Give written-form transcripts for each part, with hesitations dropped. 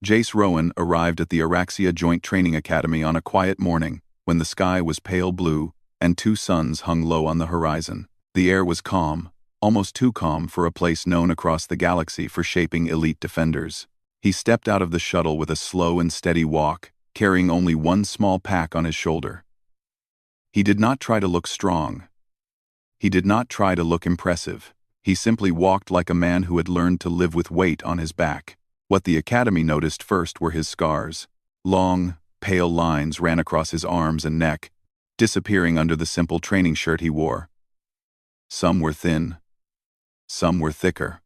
Jace Rowan arrived at the Araxia Joint Training Academy on a quiet morning, when the sky was pale blue and two suns hung low on the horizon. The air was calm, almost too calm for a place known across the galaxy for shaping elite defenders. He stepped out of the shuttle with a slow and steady walk, carrying only one small pack on his shoulder. He did not try to look strong. He did not try to look impressive. He simply walked like a man who had learned to live with weight on his back. What the Academy noticed first were his scars. Long, pale lines ran across his arms and neck, disappearing under the simple training shirt he wore. Some were thin. Some were thicker.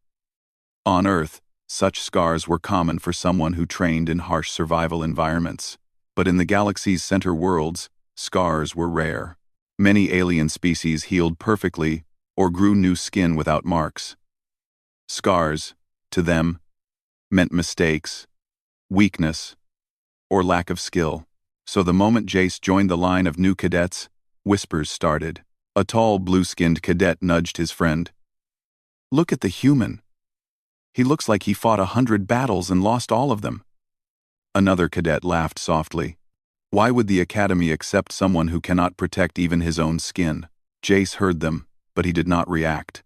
On Earth, such scars were common for someone who trained in harsh survival environments. But in the galaxy's center worlds, scars were rare. Many alien species healed perfectly or grew new skin without marks. Scars, to them, meant mistakes, weakness, or lack of skill. So the moment Jace joined the line of new cadets, whispers started. A tall, blue-skinned cadet nudged his friend. "Look at the human. He looks like he fought 100 battles and lost all of them." Another cadet laughed softly. Why would the Academy accept someone who cannot protect even his own skin? Jace heard them, but he did not react.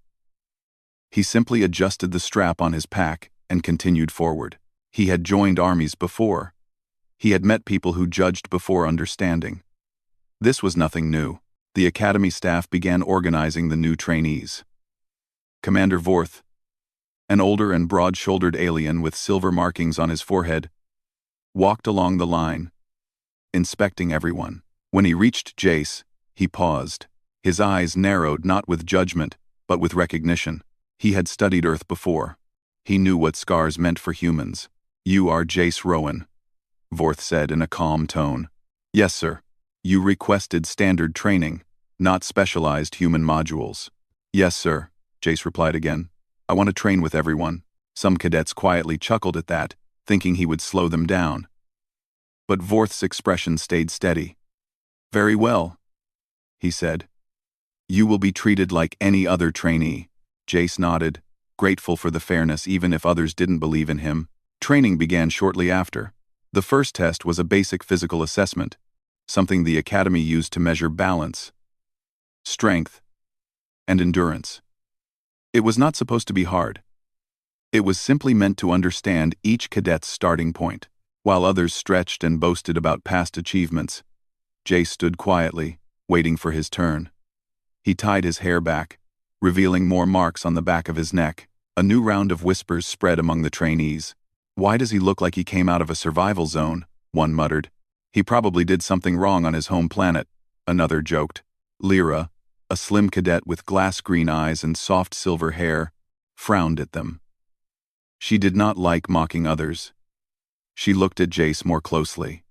He simply adjusted the strap on his pack and continued forward. He had joined armies before. He had met people who judged before understanding. This was nothing new. The Academy staff began organizing the new trainees. Commander Vorth, an older and broad-shouldered alien with silver markings on his forehead, walked along the line, inspecting everyone. When he reached Jace, he paused. His eyes narrowed not with judgment, but with recognition. He had studied Earth before. He knew what scars meant for humans. "You are Jace Rowan," Vorth said in a calm tone. "Yes, sir. You requested standard training, not specialized human modules." "Yes, sir," Jace replied again. "I want to train with everyone." Some cadets quietly chuckled at that, thinking he would slow them down. But Vorth's expression stayed steady. "Very well," he said. "You will be treated like any other trainee." Jace nodded, grateful for the fairness even if others didn't believe in him. Training began shortly after. The first test was a basic physical assessment, something the Academy used to measure balance, strength, and endurance. It was not supposed to be hard. It was simply meant to understand each cadet's starting point. While others stretched and boasted about past achievements, Jace stood quietly, waiting for his turn. He tied his hair back, revealing more marks on the back of his neck. A new round of whispers spread among the trainees. "Why does he look like he came out of a survival zone?" one muttered. "He probably did something wrong on his home planet," another joked. Lyra, a slim cadet with glass-green eyes and soft silver hair, frowned at them. She did not like mocking others. She looked at Jace more closely.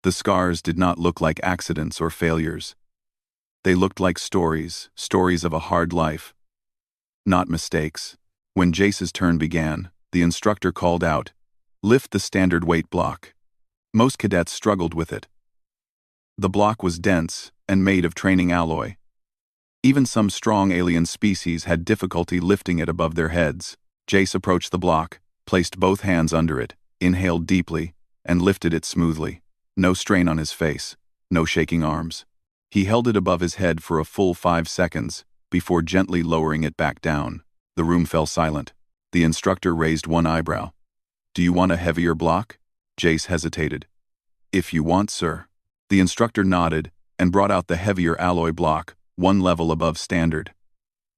The scars did not look like accidents or failures. They looked like stories of a hard life, not mistakes. When Jace's turn began, the instructor called out, "Lift the standard weight block." Most cadets struggled with it. The block was dense and made of training alloy. Even some strong alien species had difficulty lifting it above their heads. Jace approached the block, placed both hands under it, inhaled deeply, and lifted it smoothly. No strain on his face, no shaking arms. He held it above his head for a full 5 seconds, before gently lowering it back down. The room fell silent. The instructor raised one eyebrow. "Do you want a heavier block?" Jace hesitated. "If you want, sir." The instructor nodded and brought out the heavier alloy block, one level above standard.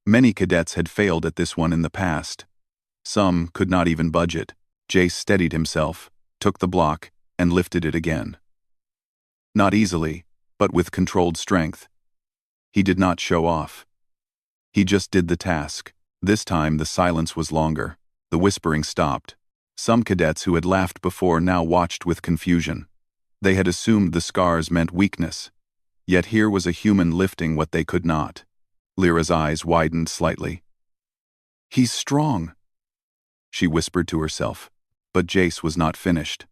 Many cadets had failed at this one in the past. Some could not even budge it. Jace steadied himself, took the block, and lifted it again. Not easily, but with controlled strength. He did not show off. He just did the task. This time the silence was longer. The whispering stopped. Some cadets who had laughed before now watched with confusion. They had assumed the scars meant weakness. Yet here was a human lifting what they could not. Lyra's eyes widened slightly. "He's strong," she whispered to herself. But Jace was not finished.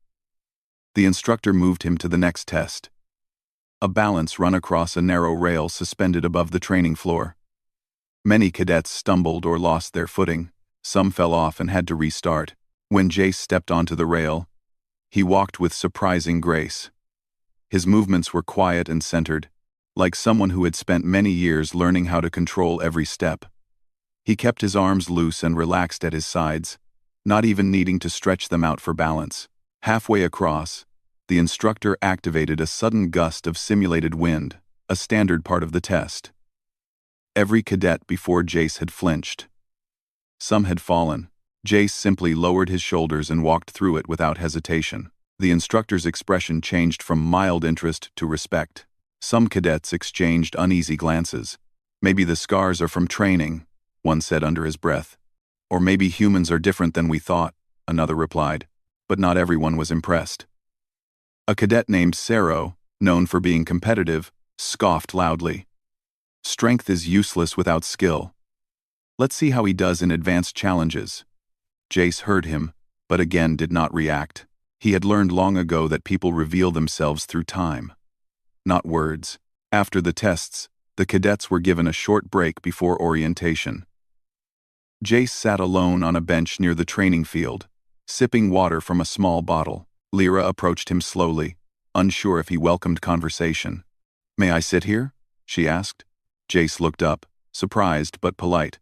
The instructor moved him to the next test. A balance run across a narrow rail suspended above the training floor. Many cadets stumbled or lost their footing. Some fell off and had to restart. When Jace stepped onto the rail, He walked with surprising grace. His movements were quiet and centered, like someone who had spent many years learning how to control every step. He kept his arms loose and relaxed at his sides, not even needing to stretch them out for balance. Halfway across, the instructor activated a sudden gust of simulated wind, a standard part of the test. Every cadet before Jace had flinched. Some had fallen. Jace simply lowered his shoulders and walked through it without hesitation. The instructor's expression changed from mild interest to respect. Some cadets exchanged uneasy glances. "Maybe the scars are from training," one said under his breath. "Or maybe humans are different than we thought," another replied. But not everyone was impressed. A cadet named Sero, known for being competitive, scoffed loudly. "Strength is useless without skill. Let's see how he does in advanced challenges." Jace heard him, but again did not react. He had learned long ago that people reveal themselves through time, not words. After the tests, the cadets were given a short break before orientation. Jace sat alone on a bench near the training field, sipping water from a small bottle. Lyra approached him slowly, unsure if he welcomed conversation. "May I sit here?" she asked. Jace looked up, surprised but polite.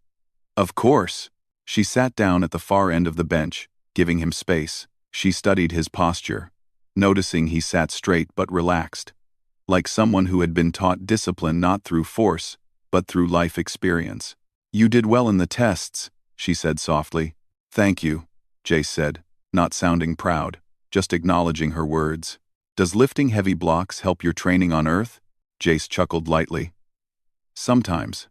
"Of course." She sat down at the far end of the bench, giving him space. She studied his posture, noticing he sat straight but relaxed, like someone who had been taught discipline not through force, but through life experience. "You did well in the tests," she said softly. "Thank you," Jace said, not sounding proud, just acknowledging her words. "Does lifting heavy blocks help your training on Earth?" Jace chuckled lightly. "Sometimes.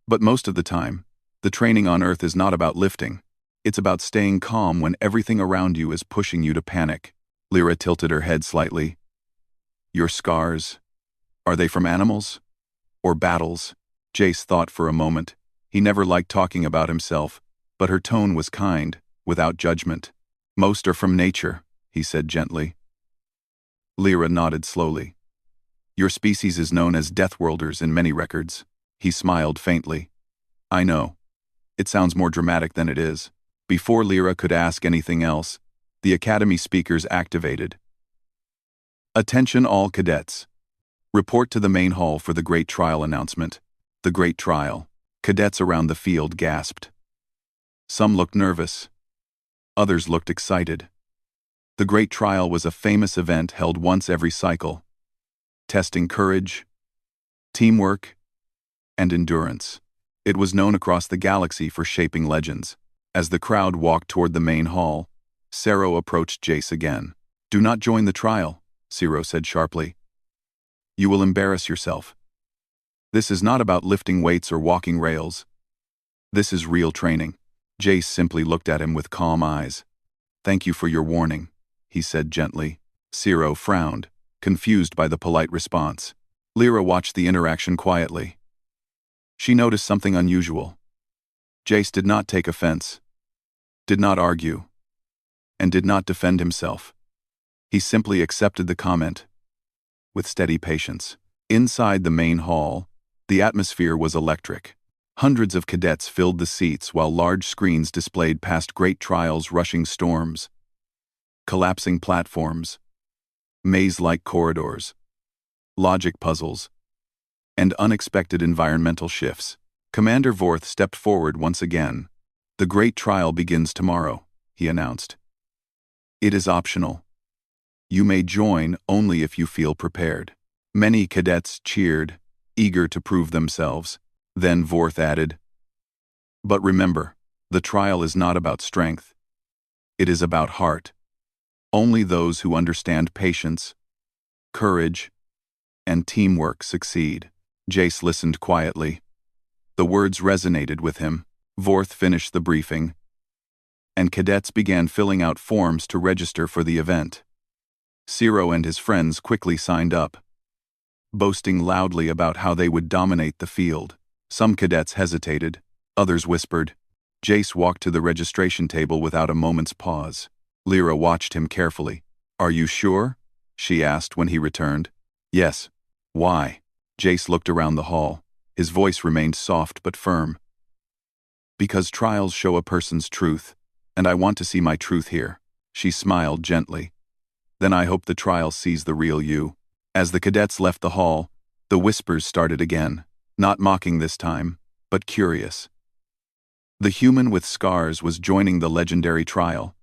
But most of the time, the training on Earth is not about lifting. It's about staying calm when everything around you is pushing you to panic." Lyra tilted her head slightly. "Your scars, are they from animals? Or battles?" Jace thought for a moment. He never liked talking about himself, but her tone was kind, without judgment. "Most are from nature," he said gently. Lyra nodded slowly. "Your species is known as Deathworlders in many records." He smiled faintly. "I know. It sounds more dramatic than it is." Before Lyra could ask anything else, the Academy speakers activated. "Attention all cadets. Report to the main hall for the Great Trial announcement." The Great Trial. Cadets around the field gasped. Some looked nervous. Others looked excited. The Great Trial was a famous event held once every cycle, testing courage, teamwork, and endurance. It was known across the galaxy for shaping legends. As the crowd walked toward the main hall, Sero approached Jace again. "Do not join the trial," Sero said sharply. "You will embarrass yourself. This is not about lifting weights or walking rails. This is real training." Jace simply looked at him with calm eyes. "Thank you for your warning," he said gently. Sero frowned, confused by the polite response. Lyra watched the interaction quietly. She noticed something unusual. Jace did not take offense, did not argue, and did not defend himself. He simply accepted the comment, with steady patience. Inside the main hall, the atmosphere was electric. Hundreds of cadets filled the seats while large screens displayed past great trials, rushing storms, collapsing platforms, maze-like corridors, logic puzzles, and unexpected environmental shifts. Commander Vorth stepped forward once again. "The Great Trial begins tomorrow," he announced. "It is optional. You may join only if you feel prepared." Many cadets cheered, eager to prove themselves. Then Vorth added, "But remember, the trial is not about strength. It is about heart. Only those who understand patience, courage, and teamwork succeed." Jace listened quietly. The words resonated with him. Vorth finished the briefing, and cadets began filling out forms to register for the event. Sero and his friends quickly signed up, boasting loudly about how they would dominate the field. Some cadets hesitated, others whispered. Jace walked to the registration table without a moment's pause. Lyra watched him carefully. "Are you sure?" she asked when he returned. "Yes." "Why?" Jace looked around the hall. His voice remained soft but firm. "Because trials show a person's truth, and I want to see my truth here." She smiled gently. Then I hope the trial sees the real you. As the cadets left the hall, the whispers started again, not mocking this time, but curious. The human with scars was joining the legendary trial.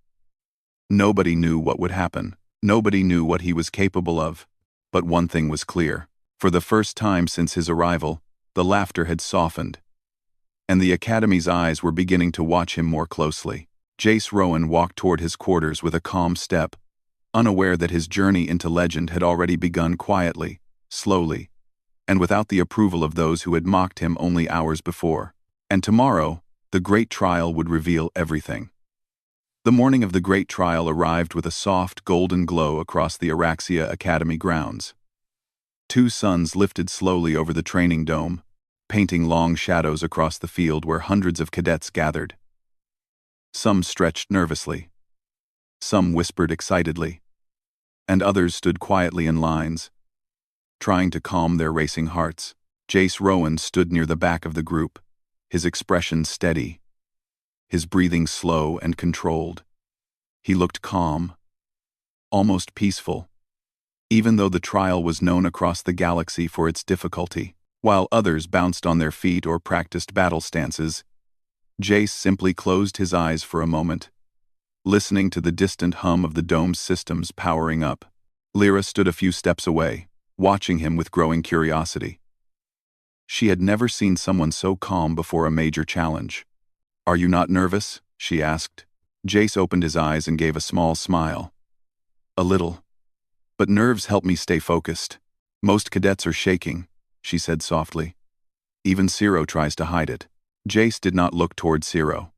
Nobody knew what would happen. Nobody knew what he was capable of. But one thing was clear. For the first time since his arrival, the laughter had softened, and the Academy's eyes were beginning to watch him more closely. Jace Rowan walked toward his quarters with a calm step, unaware that his journey into legend had already begun quietly, slowly, and without the approval of those who had mocked him only hours before. And tomorrow, the great trial would reveal everything. The morning of the great trial arrived with a soft, golden glow across the Araxia Academy grounds. 2 suns lifted slowly over the training dome, painting long shadows across the field where hundreds of cadets gathered. Some stretched nervously. Some whispered excitedly. And others stood quietly in lines, trying to calm their racing hearts. Jace Rowan stood near the back of the group, his expression steady, his breathing slow and controlled. He looked calm, almost peaceful, even though the trial was known across the galaxy for its difficulty. While others bounced on their feet or practiced battle stances, Jace simply closed his eyes for a moment, listening to the distant hum of the dome's systems powering up. Lyra stood a few steps away, watching him with growing curiosity. She had never seen someone so calm before a major challenge. "Are you not nervous?" she asked. Jace opened his eyes and gave a small smile. "A little. But nerves help me stay focused. Most cadets are shaking," she said softly. "Even Ciro tries to hide it." Jace did not look toward Ciro.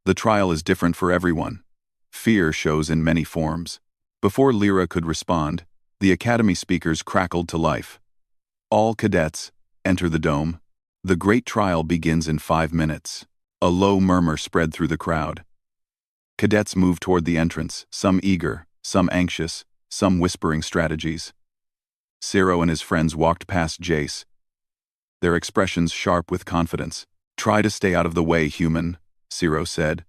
The trial is different for everyone. Fear shows in many forms. Before Lyra could respond, the Academy speakers crackled to life. "All cadets, enter the dome. The great trial begins in 5 minutes." A low murmur spread through the crowd. Cadets moved toward the entrance, some eager, some anxious, some whispering strategies. Ciro and his friends walked past Jace, their expressions sharp with confidence. "Try to stay out of the way, human," Ciro said.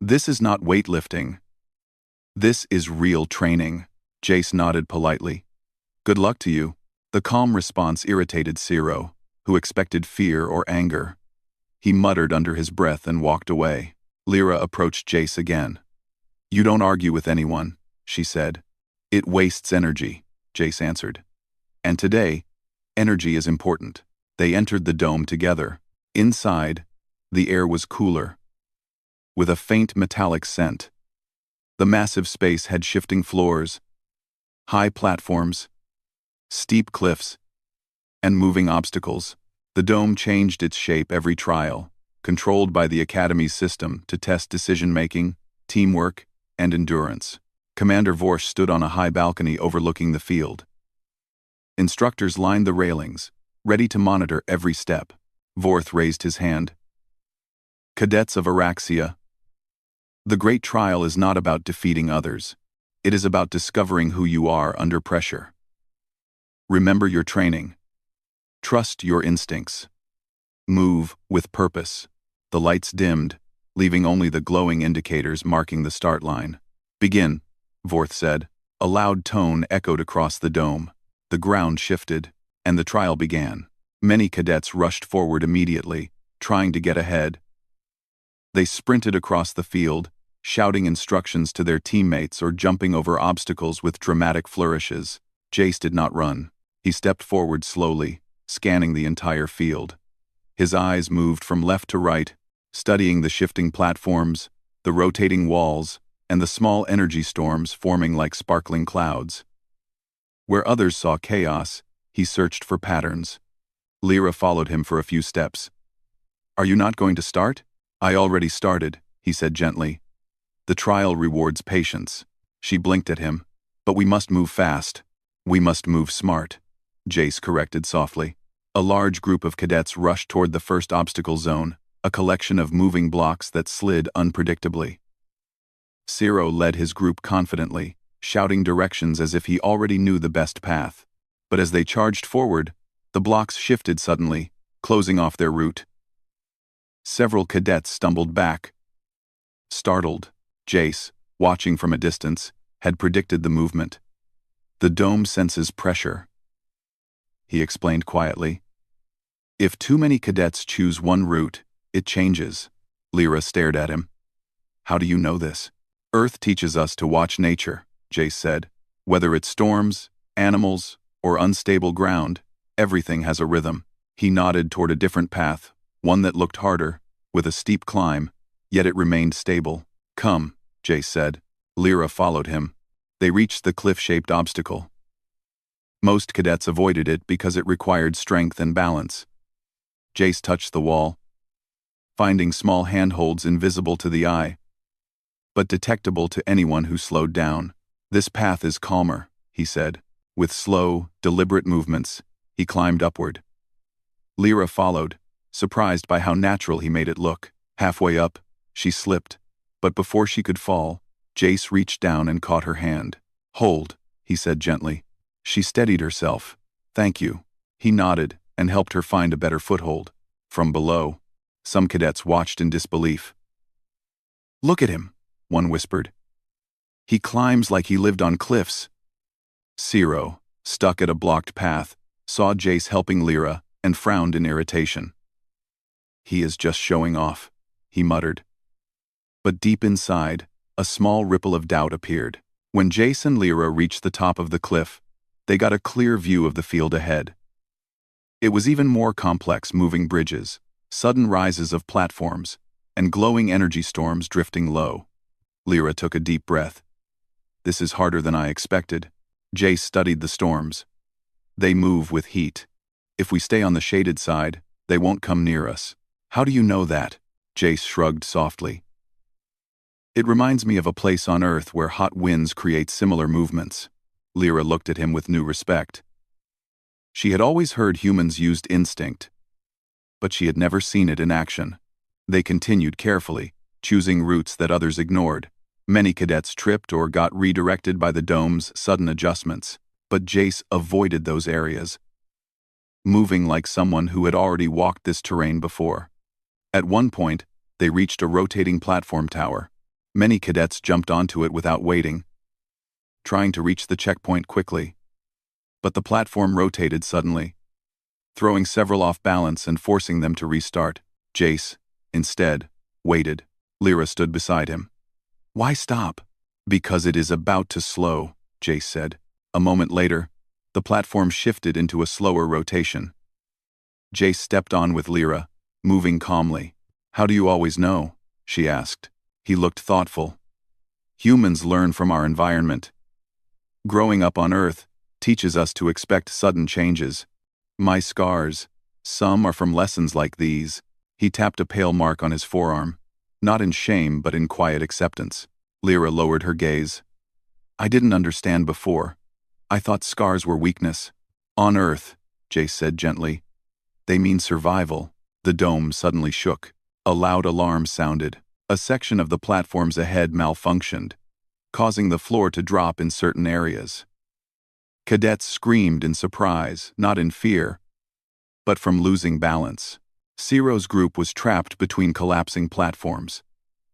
"This is not weightlifting. This is real training." Jace nodded politely. "Good luck to you." The calm response irritated Ciro, who expected fear or anger. He muttered under his breath and walked away. Lyra approached Jace again. "You don't argue with anyone," she said. "It wastes energy," Jace answered. "And today, energy is important." They entered the dome together. Inside, the air was cooler, with a faint metallic scent. The massive space had shifting floors, high platforms, steep cliffs, and moving obstacles. The dome changed its shape every trial, controlled by the Academy's system to test decision-making, teamwork, and endurance. Commander Vorsh stood on a high balcony overlooking the field. Instructors lined the railings, ready to monitor every step. Vorth raised his hand. "Cadets of Araxia, the great trial is not about defeating others. It is about discovering who you are under pressure. Remember your training. Trust your instincts. Move with purpose." The lights dimmed, leaving only the glowing indicators marking the start line. "Begin," Vorth said. A loud tone echoed across the dome. The ground shifted, and the trial began. Many cadets rushed forward immediately, trying to get ahead. They sprinted across the field, shouting instructions to their teammates or jumping over obstacles with dramatic flourishes. Jace did not run. He stepped forward slowly, scanning the entire field. His eyes moved from left to right, studying the shifting platforms, the rotating walls, and the small energy storms forming like sparkling clouds. Where others saw chaos, he searched for patterns. Lyra followed him for a few steps. "Are you not going to start?" "I already started," he said gently. "The trial rewards patience." She blinked at him. "But we must move fast. We must move smart," Jace corrected softly. A large group of cadets rushed toward the first obstacle zone, a collection of moving blocks that slid unpredictably. Ciro led his group confidently, shouting directions as if he already knew the best path. But as they charged forward, the blocks shifted suddenly, closing off their route. Several cadets stumbled back. Startled, Jace, watching from a distance, had predicted the movement. The dome senses pressure, he explained quietly. If too many cadets choose one route, it changes. Lyra stared at him. How do you know this? Earth teaches us to watch nature, Jace said. Whether it's storms, animals, or unstable ground, everything has a rhythm. He nodded toward a different path, one that looked harder, with a steep climb, yet it remained stable. Come, Jace said. Lyra followed him. They reached the cliff-shaped obstacle. Most cadets avoided it because it required strength and balance. Jace touched the wall, finding small handholds invisible to the eye, but detectable to anyone who slowed down. This path is calmer, he said. With slow, deliberate movements, he climbed upward. Lyra followed, surprised by how natural he made it look. Halfway up, she slipped, but before she could fall, Jace reached down and caught her hand. Hold, he said gently. She steadied herself. Thank you. He nodded and helped her find a better foothold. From below, some cadets watched in disbelief. Look at him, one whispered. He climbs like he lived on cliffs. Zero, stuck at a blocked path, saw Jace helping Lyra and frowned in irritation. He is just showing off, he muttered. But deep inside, a small ripple of doubt appeared. When Jace and Lyra reached the top of the cliff, they got a clear view of the field ahead. It was even more complex, moving bridges, sudden rises of platforms, and glowing energy storms drifting low. Lyra took a deep breath. This is harder than I expected. Jace studied the storms. They move with heat. If we stay on the shaded side, they won't come near us. How do you know that? Jace shrugged softly. It reminds me of a place on Earth where hot winds create similar movements. Lyra looked at him with new respect. She had always heard humans used instinct, but she had never seen it in action. They continued carefully, choosing routes that others ignored. Many cadets tripped or got redirected by the dome's sudden adjustments, but Jace avoided those areas, moving like someone who had already walked this terrain before. At one point, they reached a rotating platform tower. Many cadets jumped onto it without waiting, trying to reach the checkpoint quickly. But the platform rotated suddenly, throwing several off balance and forcing them to restart. Jace, instead, waited. Lyra stood beside him. Why stop? Because it is about to slow, Jace said. A moment later, the platform shifted into a slower rotation. Jace stepped on with Lyra, moving calmly. How do you always know? She asked. He looked thoughtful. Humans learn from our environment. Growing up on Earth teaches us to expect sudden changes. My scars, some are from lessons like these. He tapped a pale mark on his forearm, not in shame but in quiet acceptance. Lyra lowered her gaze. I didn't understand before. I thought scars were weakness. On Earth, Jace said gently, they mean survival. The dome suddenly shook. A loud alarm sounded. A section of the platforms ahead malfunctioned, causing the floor to drop in certain areas. Cadets screamed in surprise, not in fear, but from losing balance. Zero's group was trapped between collapsing platforms.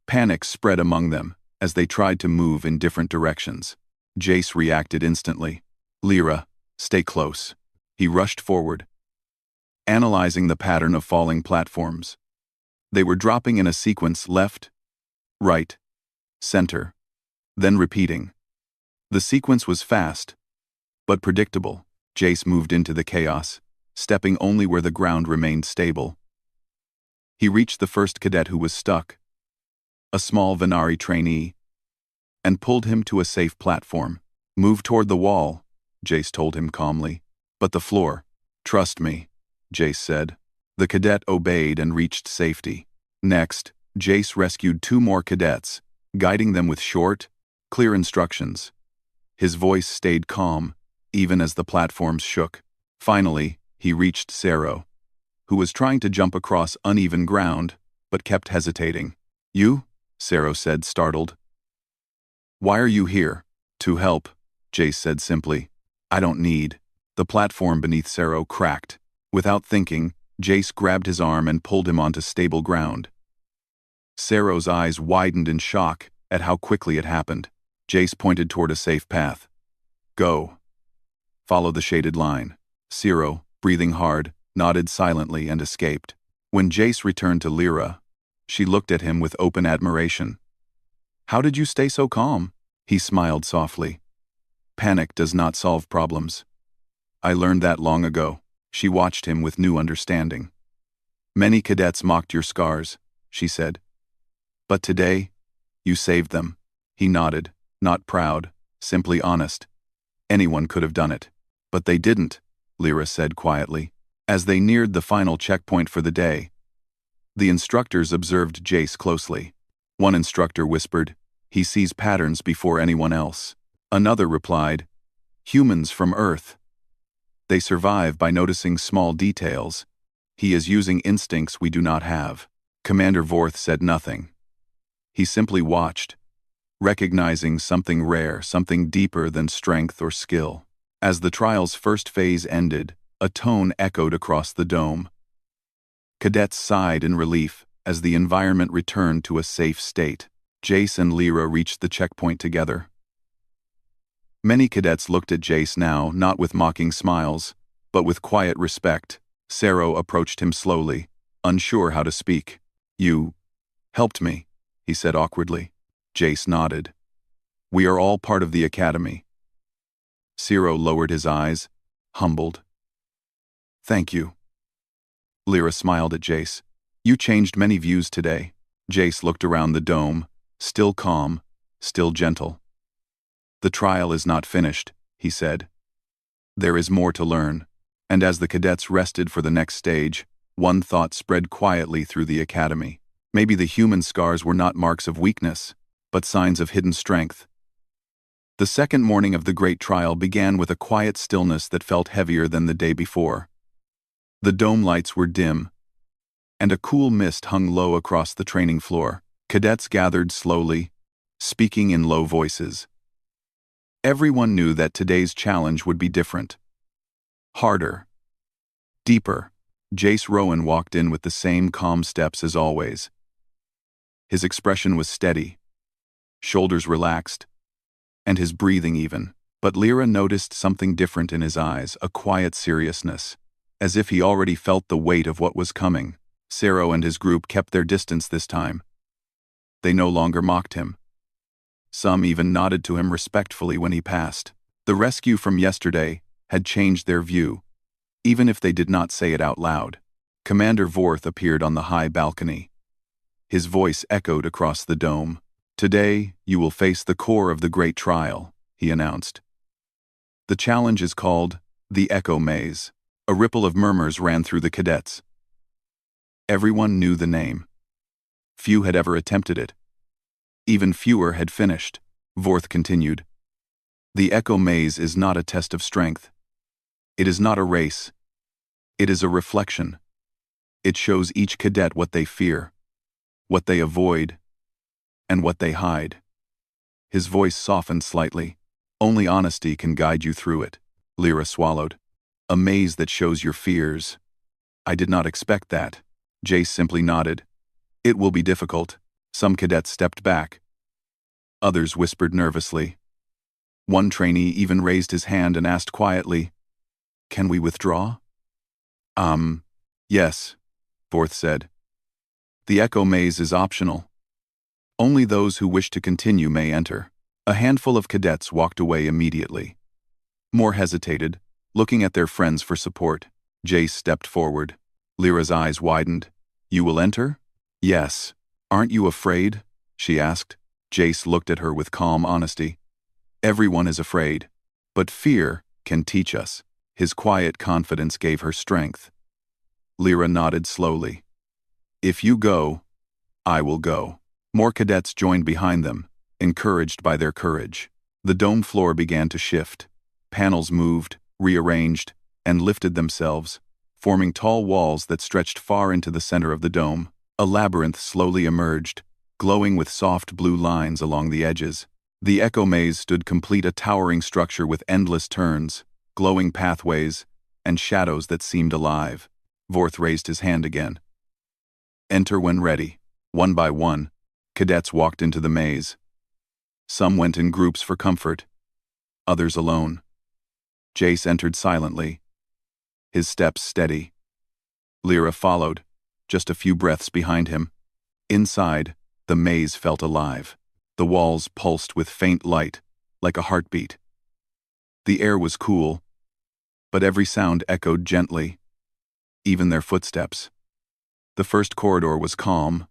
Panic spread among them as they tried to move in different directions. Jace reacted instantly. Lyra, stay close. He rushed forward, analyzing the pattern of falling platforms. They were dropping in a sequence: left, right, center, then repeating. The sequence was fast, but predictable. Jace moved into the chaos, stepping only where the ground remained stable. He reached the first cadet who was stuck, a small Venari trainee, and pulled him to a safe platform. Move toward the wall, Jace told him calmly. But the floor. Trust me, Jace said. The cadet obeyed and reached safety. Next, Jace rescued 2 more cadets, guiding them with short, clear instructions. His voice stayed calm, even as the platforms shook. Finally, he reached Zero, who was trying to jump across uneven ground, but kept hesitating. You? Zero said, startled. Why are you here? To help, Jace said simply. I don't need. The platform beneath Zero cracked. Without thinking, Jace grabbed his arm and pulled him onto stable ground. Zero's eyes widened in shock at how quickly it happened. Jace pointed toward a safe path. Go. Follow the shaded line. Ciro, breathing hard, nodded silently and escaped. When Jace returned to Lyra, she looked at him with open admiration. How did you stay so calm? He smiled softly. Panic does not solve problems. I learned that long ago. She watched him with new understanding. Many cadets mocked your scars, she said. But today, you saved them. He nodded, not proud, simply honest. Anyone could have done it. But they didn't, Lyra said quietly. As they neared the final checkpoint for the day, the instructors observed Jace closely. One instructor whispered, he sees patterns before anyone else. Another replied, humans from Earth. They survive by noticing small details. He is using instincts we do not have. Commander Vorth said nothing. He simply watched, recognizing something rare, something deeper than strength or skill. As the trial's first phase ended, a tone echoed across the dome. Cadets sighed in relief as the environment returned to a safe state. Jace and Lyra reached the checkpoint together. Many cadets looked at Jace now, not with mocking smiles, but with quiet respect. Saro approached him slowly, unsure how to speak. You helped me, he said awkwardly. Jace nodded. We are all part of the academy. Ciro lowered his eyes, humbled. Thank you. Lyra smiled at Jace. You changed many views today. Jace looked around the dome, still calm, still gentle. The trial is not finished, he said. There is more to learn. And as the cadets rested for the next stage, one thought spread quietly through the academy. Maybe the human scars were not marks of weakness, but signs of hidden strength. The second morning of the great trial began with a quiet stillness that felt heavier than the day before. The dome lights were dim, and a cool mist hung low across the training floor. Cadets gathered slowly, speaking in low voices. Everyone knew that today's challenge would be different. Harder. Deeper. Jace Rowan walked in with the same calm steps as always. His expression was steady, shoulders relaxed, and his breathing even. But Lyra noticed something different in his eyes, a quiet seriousness, as if he already felt the weight of what was coming. Saro and his group kept their distance this time. They no longer mocked him. Some even nodded to him respectfully when he passed. The rescue from yesterday had changed their view, even if they did not say it out loud. Commander Vorth appeared on the high balcony. His voice echoed across the dome. Today, you will face the core of the great trial, he announced. The challenge is called the Echo Maze. A ripple of murmurs ran through the cadets. Everyone knew the name. Few had ever attempted it. Even fewer had finished. Vorth continued. The Echo Maze is not a test of strength. It is not a race. It is a reflection. It shows each cadet what they fear, what they avoid, and what they hide. His voice softened slightly. Only honesty can guide you through it. Lyra swallowed. A maze that shows your fears. I did not expect that. Jace simply nodded. It will be difficult. Some cadets stepped back. Others whispered nervously. One trainee even raised his hand and asked quietly, Can we withdraw? Yes, Vorth said. The Echo Maze is optional. Only those who wish to continue may enter. A handful of cadets walked away immediately. More hesitated, looking at their friends for support. Jace stepped forward. Lyra's eyes widened. You will enter? Yes. Aren't you afraid? She asked. Jace looked at her with calm honesty. Everyone is afraid, but fear can teach us. His quiet confidence gave her strength. Lyra nodded slowly. If you go, I will go. More cadets joined behind them, encouraged by their courage. The dome floor began to shift. Panels moved, rearranged, and lifted themselves, forming tall walls that stretched far into the center of the dome. A labyrinth slowly emerged, glowing with soft blue lines along the edges. The Echo Maze stood complete, a towering structure with endless turns, glowing pathways, and shadows that seemed alive. Vorth raised his hand again. Enter when ready. One by one, cadets walked into the maze. Some went in groups for comfort, others alone. Jace entered silently, his steps steady. Lyra followed, just a few breaths behind him. Inside, the maze felt alive. The walls pulsed with faint light, like a heartbeat. The air was cool, but every sound echoed gently, even their footsteps. The first corridor was calm,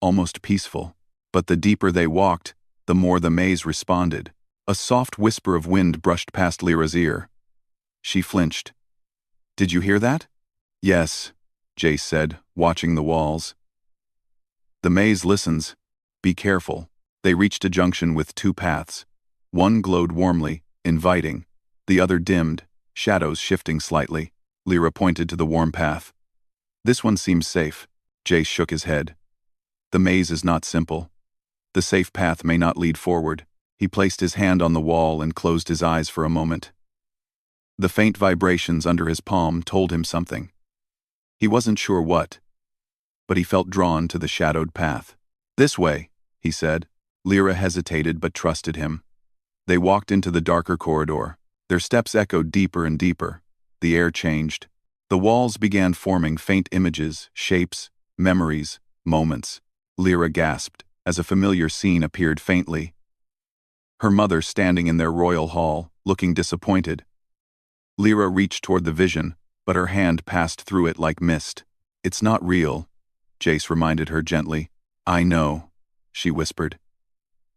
almost peaceful, but the deeper they walked, the more the maze responded. A soft whisper of wind brushed past Lyra's ear. She flinched. "Did you hear that?" "Yes," Jace said, watching the walls. "The maze listens. Be careful." They reached a junction with two paths. One glowed warmly, inviting. The other dimmed, shadows shifting slightly. Lyra pointed to the warm path. "This one seems safe." Jace shook his head. "The maze is not simple. The safe path may not lead forward." He placed his hand on the wall and closed his eyes for a moment. The faint vibrations under his palm told him something. He wasn't sure what, but he felt drawn to the shadowed path. "This way," he said. Lyra hesitated but trusted him. They walked into the darker corridor. Their steps echoed deeper and deeper. The air changed. The walls began forming faint images, shapes, memories, moments. Lyra gasped as a familiar scene appeared faintly. Her mother standing in their royal hall, looking disappointed. Lyra reached toward the vision, but her hand passed through it like mist. "It's not real," Jace reminded her gently. "I know," she whispered.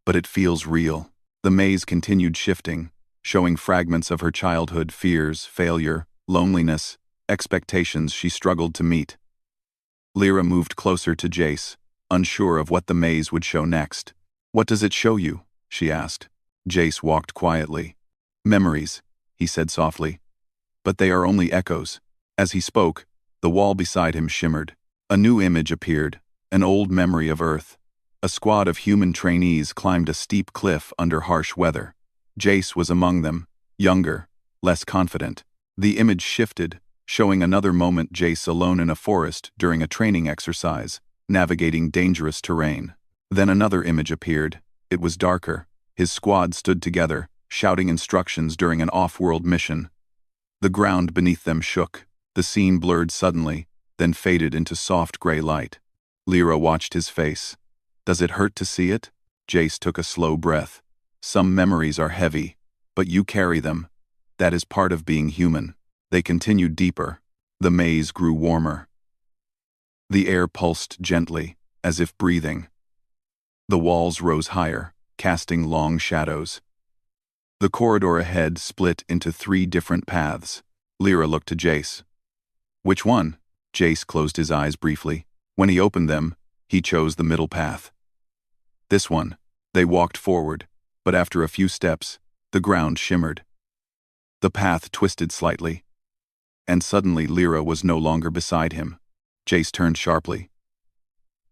"But it feels real." The maze continued shifting, showing fragments of her childhood, fears, failure, loneliness, expectations she struggled to meet. Lyra moved closer to Jace, unsure of what the maze would show next. "What does it show you?" she asked. Jace walked quietly. "Memories," he said softly. "But they are only echoes." As he spoke, the wall beside him shimmered. A new image appeared, an old memory of Earth. A squad of human trainees climbed a steep cliff under harsh weather. Jace was among them, younger, less confident. The image shifted, showing another moment Jace alone in a forest during a training exercise, navigating dangerous terrain. Then another image appeared. It was darker. His squad stood together, shouting instructions during an off-world mission. The ground beneath them shook. The scene blurred suddenly, then faded into soft gray light. Lyra watched his face. "Does it hurt to see it?" Jace took a slow breath. "Some memories are heavy, but you carry them. That is part of being human." They continued deeper. The maze grew warmer. The air pulsed gently, as if breathing. The walls rose higher, casting long shadows. The corridor ahead split into 3 different paths. Lyra looked to Jace. "Which one?" Jace closed his eyes briefly. When he opened them, he chose the middle path. "This one." They walked forward, but after a few steps, the ground shimmered. The path twisted slightly, and suddenly Lyra was no longer beside him. Jace turned sharply.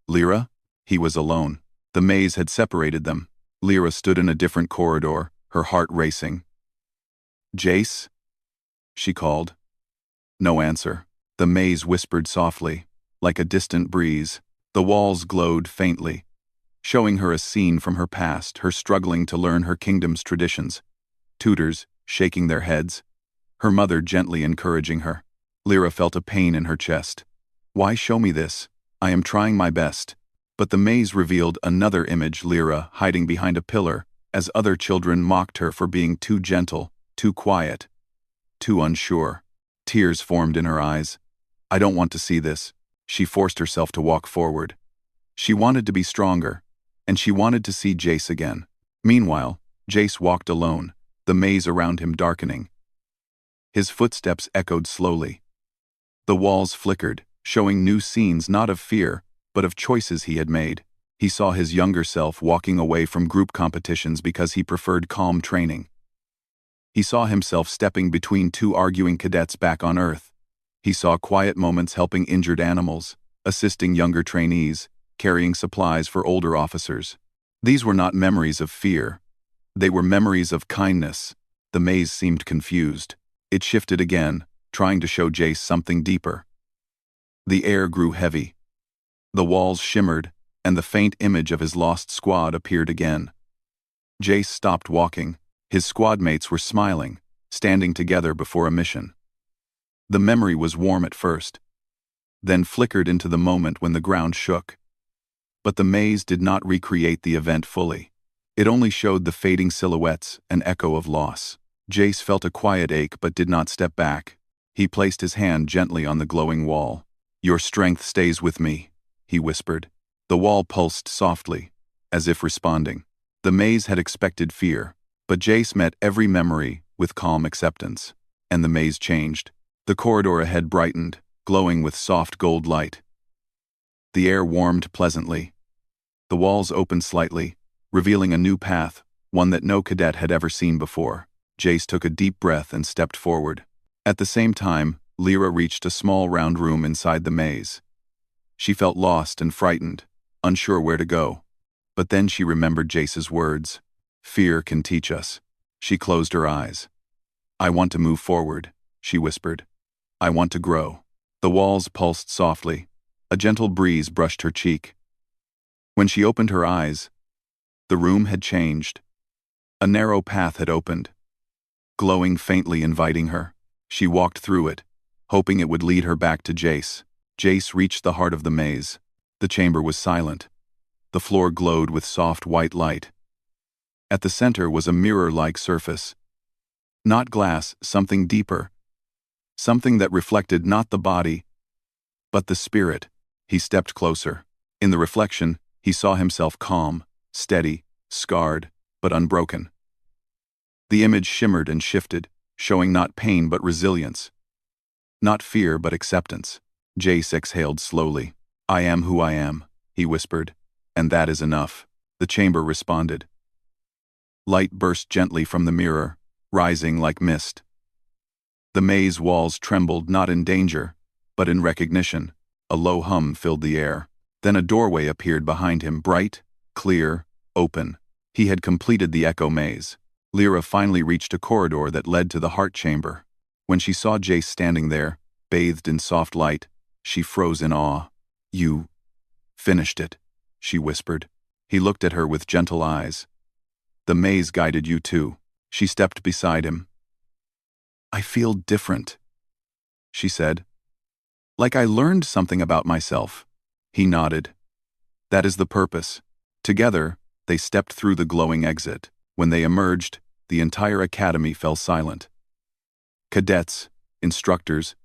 "Lyra?" He was alone. The maze had separated them. Lyra stood in a different corridor, her heart racing. "Jace?" she called. No answer. The maze whispered softly, like a distant breeze. The walls glowed faintly, showing her a scene from her past, her struggling to learn her kingdom's traditions. Tutors, shaking their heads. Her mother gently encouraging her. Lyra felt a pain in her chest. "Why show me this? I am trying my best." But the maze revealed another image, Lyra hiding behind a pillar, as other children mocked her for being too gentle, too quiet, too unsure. Tears formed in her eyes. "I don't want to see this." She forced herself to walk forward. She wanted to be stronger, and she wanted to see Jace again. Meanwhile, Jace walked alone, the maze around him darkening. His footsteps echoed slowly. The walls flickered, showing new scenes not of fear, but of choices he had made. He saw his younger self walking away from group competitions because he preferred calm training. He saw himself stepping between 2 arguing cadets back on Earth. He saw quiet moments helping injured animals, assisting younger trainees, carrying supplies for older officers. These were not memories of fear. They were memories of kindness. The maze seemed confused. It shifted again, trying to show Jace something deeper. The air grew heavy. The walls shimmered, and the faint image of his lost squad appeared again. Jace stopped walking. His squad mates were smiling, standing together before a mission. The memory was warm at first, then flickered into the moment when the ground shook. But the maze did not recreate the event fully. It only showed the fading silhouettes, an echo of loss. Jace felt a quiet ache but did not step back. He placed his hand gently on the glowing wall. "Your strength stays with me," he whispered. The wall pulsed softly, as if responding. The maze had expected fear, but Jace met every memory with calm acceptance. And the maze changed. The corridor ahead brightened, glowing with soft gold light. The air warmed pleasantly. The walls opened slightly, revealing a new path, one that no cadet had ever seen before. Jace took a deep breath and stepped forward. At the same time, Lyra reached a small round room inside the maze. She felt lost and frightened, unsure where to go. But then she remembered Jace's words. "Fear can teach us." She closed her eyes. "I want to move forward," she whispered. "I want to grow." The walls pulsed softly. A gentle breeze brushed her cheek. When she opened her eyes, the room had changed. A narrow path had opened, glowing faintly, inviting her. She walked through it, hoping it would lead her back to Jace. Jace reached the heart of the maze. The chamber was silent. The floor glowed with soft white light. At the center was a mirror-like surface. Not glass, something deeper. Something that reflected not the body, but the spirit. He stepped closer. In the reflection, he saw himself calm, steady, scarred, but unbroken. The image shimmered and shifted, showing not pain but resilience. Not fear but acceptance. Jace exhaled slowly. "I am who I am," he whispered, "and that is enough." The chamber responded. Light burst gently from the mirror, rising like mist. The maze walls trembled not in danger, but in recognition. A low hum filled the air. Then a doorway appeared behind him, bright, clear, open. He had completed the echo maze. Lyra finally reached a corridor that led to the heart chamber. When she saw Jace standing there, bathed in soft light, she froze in awe. "You finished it," she whispered. He looked at her with gentle eyes. "The maze guided you too." She stepped beside him. "I feel different," she said. "Like I learned something about myself." He nodded. "That is the purpose." Together, they stepped through the glowing exit. When they emerged, the entire academy fell silent. Cadets, instructors,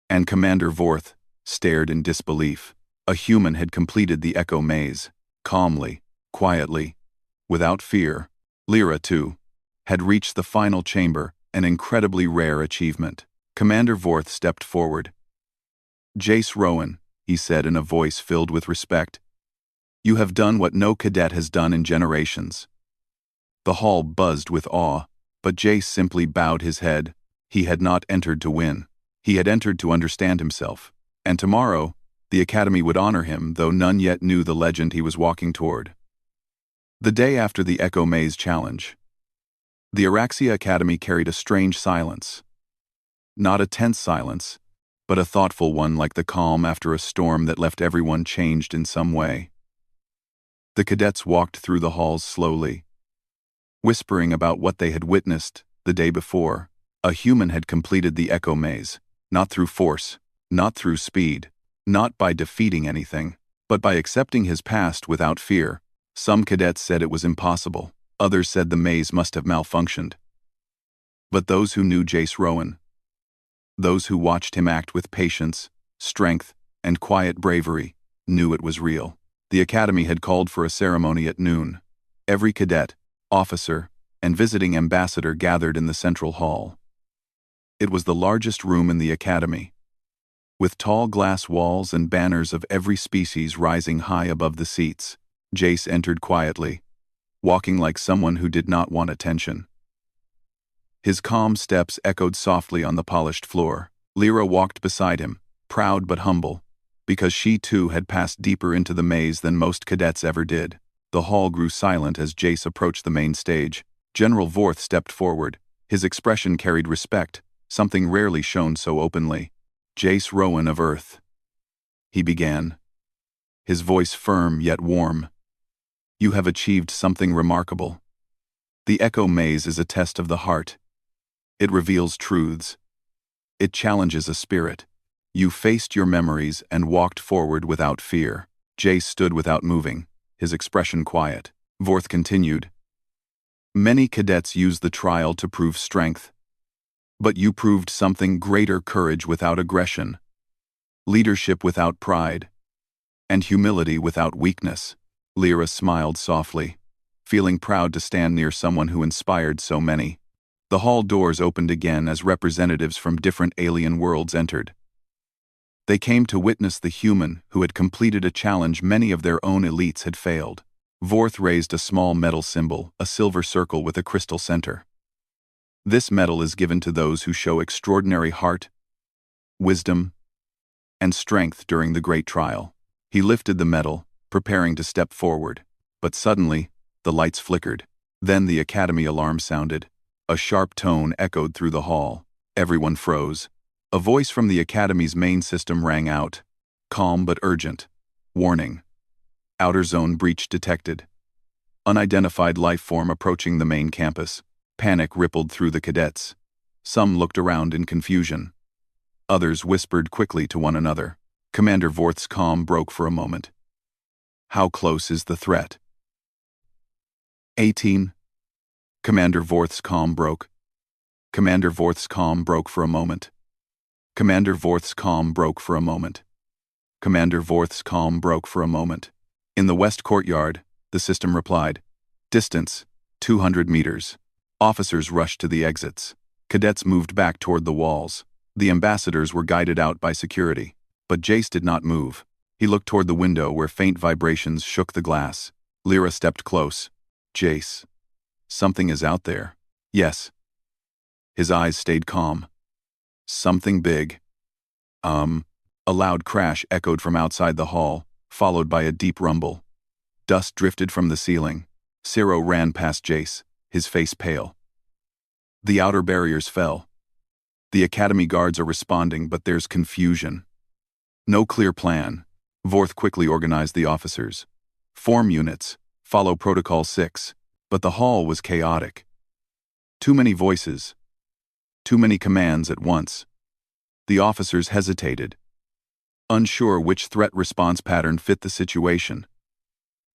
and Commander Vorth stared in disbelief. A human had completed the echo maze, calmly, quietly, without fear. Lyra, too, had reached the final chamber, an incredibly rare achievement. Commander Vorth stepped forward. "Jace Rowan," he said in a voice filled with respect, "you have done what no cadet has done in generations." The hall buzzed with awe, but Jace simply bowed his head. He had not entered to win. He had entered to understand himself. And tomorrow, the Academy would honor him, though none yet knew the legend he was walking toward. The day after the Echo Maze Challenge, the Araxia Academy carried a strange silence. Not a tense silence, but a thoughtful one, like the calm after a storm that left everyone changed in some way. The cadets walked through the halls slowly, whispering about what they had witnessed the day before. A human had completed the Echo Maze, not through force, not through speed, not by defeating anything, but by accepting his past without fear. Some cadets said it was impossible. Others said the maze must have malfunctioned. But those who knew Jace Rowan, those who watched him act with patience, strength, and quiet bravery, knew it was real. The Academy had called for a ceremony at noon. Every cadet, officer, and visiting ambassador gathered in the central hall. It was the largest room in the Academy, with tall glass walls and banners of every species rising high above the seats. Jace entered quietly, walking like someone who did not want attention. His calm steps echoed softly on the polished floor. Lyra walked beside him, proud but humble, because she too had passed deeper into the maze than most cadets ever did. The hall grew silent as Jace approached the main stage. General Vorth stepped forward. His expression carried respect, something rarely shown so openly. "Jace Rowan of Earth," he began, his voice firm yet warm. "You have achieved something remarkable. The echo maze is a test of the heart. It reveals truths. It challenges a spirit. You faced your memories and walked forward without fear. Jace stood without moving, his expression quiet. Vorth continued. Many cadets use the trial to prove strength. But you proved something greater: courage without aggression, leadership without pride, and humility without weakness. Lyra smiled softly, feeling proud to stand near someone who inspired so many. The hall doors opened again as representatives from different alien worlds entered. They came to witness the human who had completed a challenge many of their own elites had failed. Vorth raised a small metal symbol, a silver circle with a crystal center. This medal is given to those who show extraordinary heart, wisdom, and strength during the great trial. He lifted the medal, preparing to step forward. But suddenly, the lights flickered. Then the academy alarm sounded. A sharp tone echoed through the hall. Everyone froze. A voice from the academy's main system rang out, calm but urgent. Warning. Outer zone breach detected. Unidentified life form approaching the main campus. Panic rippled through the cadets. Some looked around in confusion. Others whispered quickly to one another. Commander Vorth's calm broke for a moment. How close is the threat? 18. Commander Vorth's calm broke. Commander Vorth's calm broke for a moment. Commander Vorth's calm broke for a moment. Commander Vorth's calm broke for a moment. In the west courtyard, the system replied. Distance, 200 meters. Officers rushed to the exits. Cadets moved back toward the walls. The ambassadors were guided out by security. But Jace did not move. He looked toward the window where faint vibrations shook the glass. Lyra stepped close. Jace. Something is out there. Yes. His eyes stayed calm. Something big. A loud crash echoed from outside the hall, followed by a deep rumble. Dust drifted from the ceiling. Ciro ran past Jace, his face pale. The outer barriers fell. The academy guards are responding, but there's confusion. No clear plan. Vorth quickly organized the officers. Form units. Follow Protocol 6. But the hall was chaotic. Too many voices. Too many commands at once. The officers hesitated, unsure which threat response pattern fit the situation.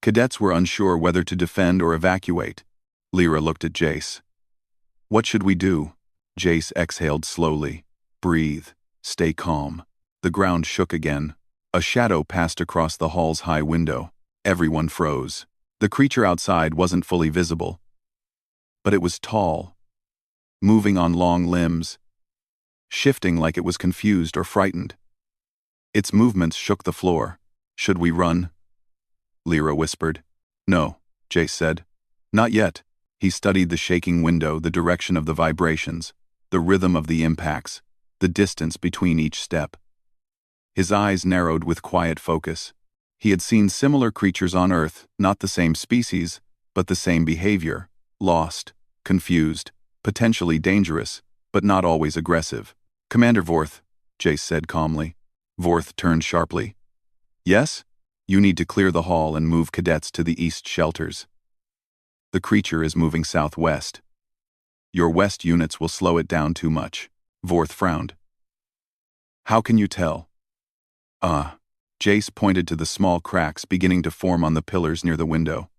Cadets were unsure whether to defend or evacuate. Lyra looked at Jace. What should we do? Jace exhaled slowly. Breathe. Stay calm. The ground shook again. A shadow passed across the hall's high window. Everyone froze. The creature outside wasn't fully visible. But it was tall, moving on long limbs, shifting like it was confused or frightened. Its movements shook the floor. Should we run? Lyra whispered. No, Jace said. Not yet. He studied the shaking window, the direction of the vibrations, the rhythm of the impacts, the distance between each step. His eyes narrowed with quiet focus. He had seen similar creatures on Earth, not the same species, but the same behavior. Lost, confused, potentially dangerous, but not always aggressive. Commander Vorth, Jace said calmly. Vorth turned sharply. Yes? You need to clear the hall and move cadets to the east shelters. The creature is moving southwest. Your west units will slow it down too much. Vorth frowned. How can you tell? Jace pointed to the small cracks beginning to form on the pillars near the window.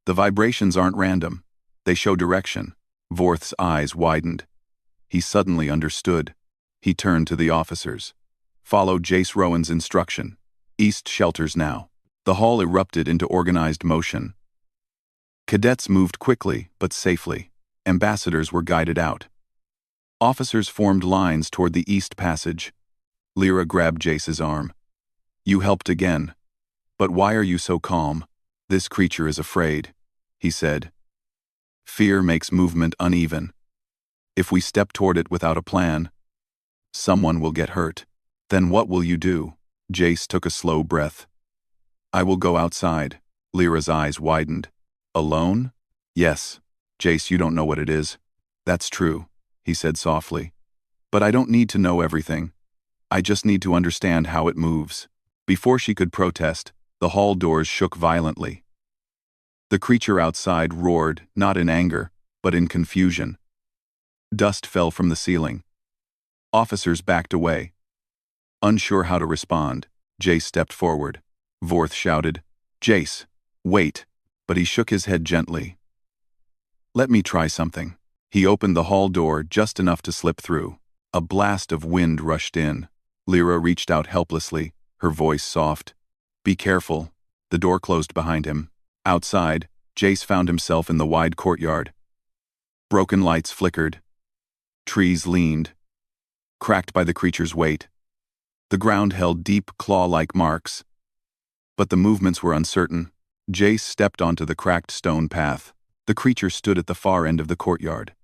The vibrations aren't random. They show direction. Vorth's eyes widened. He suddenly understood. He turned to the officers. Follow Jace Rowan's instruction. East shelters now. The hall erupted into organized motion. Cadets moved quickly, but safely. Ambassadors were guided out. Officers formed lines toward the east passage. Lyra grabbed Jace's arm. You helped again. But why are you so calm? This creature is afraid, he said. Fear makes movement uneven. If we step toward it without a plan, someone will get hurt. Then what will you do? Jace took a slow breath. I will go outside. Lyra's eyes widened. Alone? Yes. Jace, you don't know what it is. That's true, he said softly. But I don't need to know everything. I just need to understand how it moves. Before she could protest, the hall doors shook violently. The creature outside roared, not in anger, but in confusion. Dust fell from the ceiling. Officers backed away. Unsure how to respond, Jace stepped forward. Vorth shouted, "Jace, wait," but he shook his head gently. "Let me try something." He opened the hall door just enough to slip through. A blast of wind rushed in. Lyra reached out helplessly, her voice soft. "Be careful." The door closed behind him. Outside, Jace found himself in the wide courtyard. Broken lights flickered. Trees leaned, cracked by the creature's weight. The ground held deep, claw-like marks. But the movements were uncertain. Jace stepped onto the cracked stone path. The creature stood at the far end of the courtyard.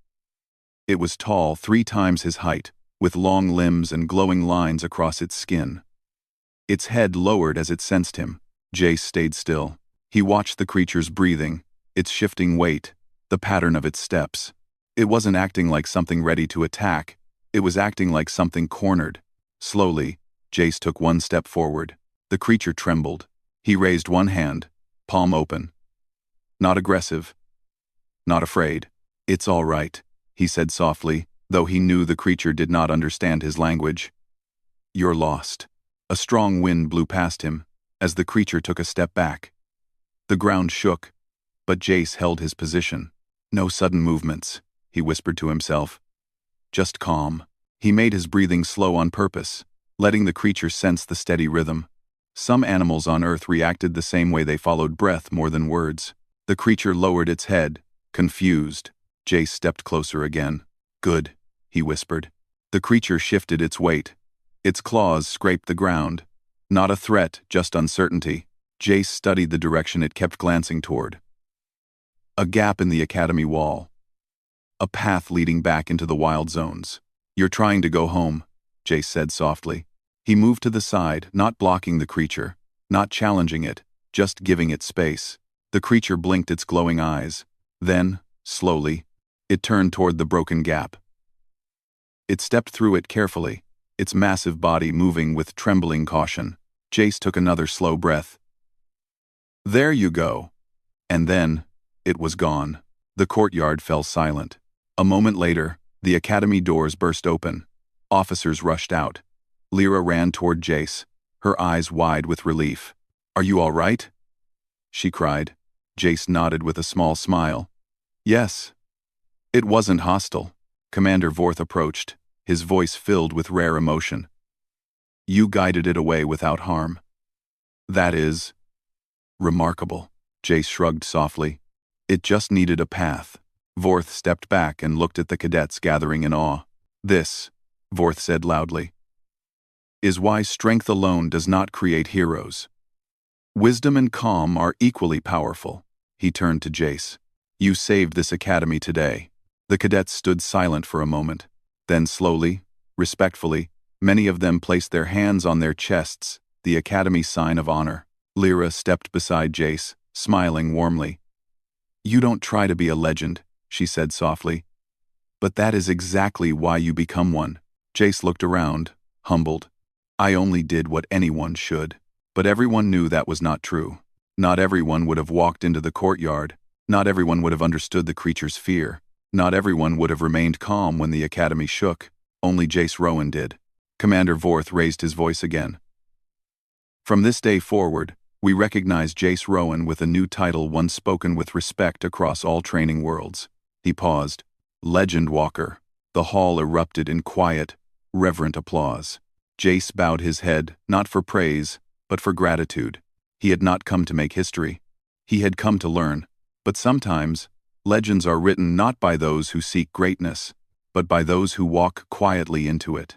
It was tall, 3 times his height, with long limbs and glowing lines across its skin. Its head lowered as it sensed him. Jace stayed still. He watched the creature's breathing, its shifting weight, the pattern of its steps. It wasn't acting like something ready to attack. It was acting like something cornered. Slowly, Jace took 1 step forward. The creature trembled. He raised 1 hand, palm open. Not aggressive. Not afraid. "It's all right," he said softly, though he knew the creature did not understand his language. "You're lost." A strong wind blew past him, as the creature took a step back. The ground shook, but Jace held his position. "No sudden movements," he whispered to himself. "Just calm." He made his breathing slow on purpose, letting the creature sense the steady rhythm. Some animals on Earth reacted the same way. They followed breath more than words. The creature lowered its head, confused. Jace stepped closer again. "Good," he whispered. The creature shifted its weight. Its claws scraped the ground. Not a threat, just uncertainty. Jace studied the direction it kept glancing toward. A gap in the academy wall. A path leading back into the wild zones. "You're trying to go home," Jace said softly. He moved to the side, not blocking the creature, not challenging it, just giving it space. The creature blinked its glowing eyes. Then, slowly, it turned toward the broken gap. It stepped through it carefully, its massive body moving with trembling caution. Jace took another slow breath. "There you go." And then, it was gone. The courtyard fell silent. A moment later, the academy doors burst open. Officers rushed out. Lyra ran toward Jace, her eyes wide with relief. "Are you all right?" she cried. Jace nodded with a small smile. "Yes." It wasn't hostile. Commander Vorth approached, his voice filled with rare emotion. "You guided it away without harm. That is remarkable." Jace shrugged softly. "It just needed a path." Vorth stepped back and looked at the cadets gathering in awe. "This," Vorth said loudly, "is why strength alone does not create heroes. Wisdom and calm are equally powerful." He turned to Jace. "You saved this academy today." The cadets stood silent for a moment. Then slowly, respectfully, many of them placed their hands on their chests, the academy sign of honor. Lyra stepped beside Jace, smiling warmly. "You don't try to be a legend," she said softly. "But that is exactly why you become one." Jace looked around, humbled. "I only did what anyone should." But everyone knew that was not true. Not everyone would have walked into the courtyard. Not everyone would have understood the creature's fear. Not everyone would have remained calm when the academy shook. Only Jace Rowan did. Commander Vorth raised his voice again. "From this day forward, we recognize Jace Rowan with a new title, one spoken with respect across all training worlds." He paused. "Legend Walker." The hall erupted in quiet, reverent applause. Jace bowed his head, not for praise, but for gratitude. He had not come to make history. He had come to learn. But sometimes, legends are written not by those who seek greatness, but by those who walk quietly into it.